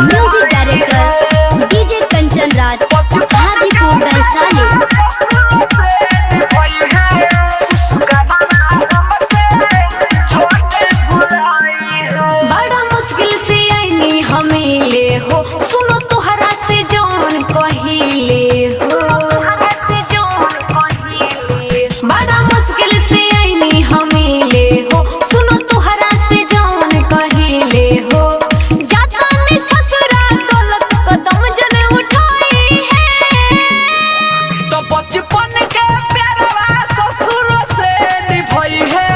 Music director DJ Kanchan Raj Hajipur Vaishali. बड़ा मुश्किल से आईनी हमें ले हो, सुनो तोहरा से जौन कहिले हो, बड़ा मुश्किल से आईनी हमें ले हो, सुनो तोहरा से जौन कहिले हो। जाता ने ससुरा दौलत कदम जन उठाई है, तो बचपन के प्यारवा ससुर से निभाई है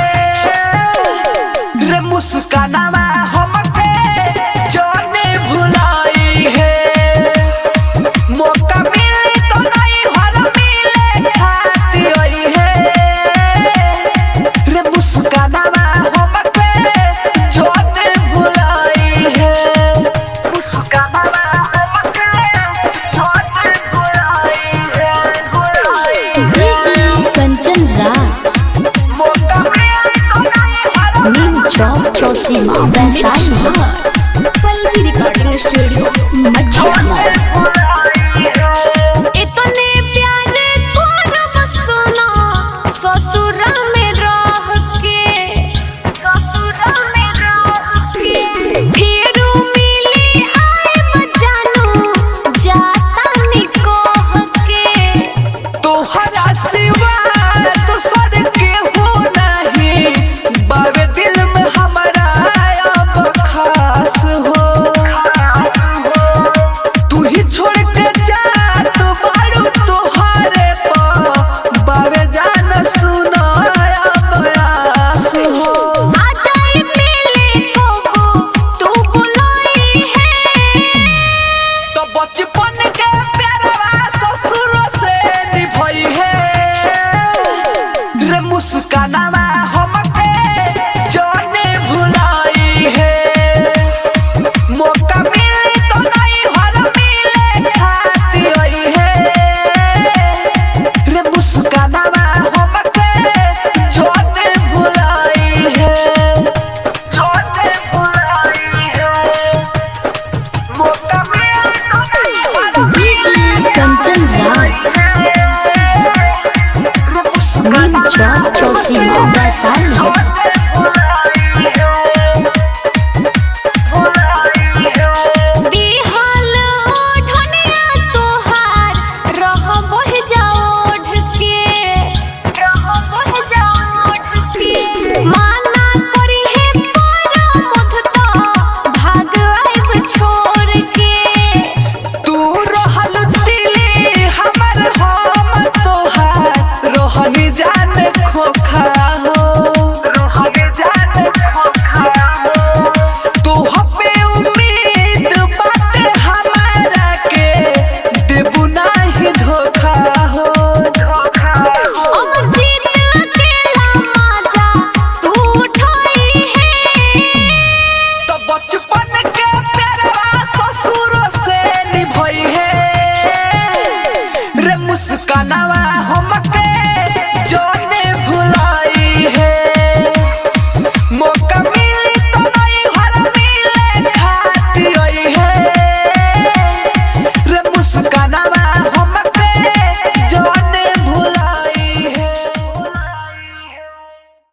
रे मुस्कानावा हमके जाने भुलाई है। मौका मिली तो नहीं हर मिले खाती आई है रे मुस्कानावा हमके जाने भुलाई है। मुस्कानावा हमके जाने भुलाई है। डीजे कंचन राज मौका मिली तो नहीं हर नीम चौक चौसीमा वैशाली। पल्लवी रिकॉर्डिंग स्टूडियो मठिया। इतने प्यारे तोरा सुना ससुरा में रह के, ससुरा में रह के फिर मिली आए जानू जाता निकोह के। तोहरा सिवा दूसर के हो नहीं बावे दिल में हमारा अब खास हो। तू ही छोड़ के जात बारू तोहरे पर बावे जान सुनो अब आस हो। आ जाए मिले को तू बुलाई है, तो बचपन के प्यारवा ससुर से निभाई है रे मुस्कानावा हमके जाने भुलाई है। मौका मिली तो नहीं हर मिले खाती आई है रे मुस्कानावा हमके जाने भुलाई है। जाने भुलाई है। मौका मिली तो नहीं हर डीजे कंचन राज नीम चौक चौसीमा वैशाली।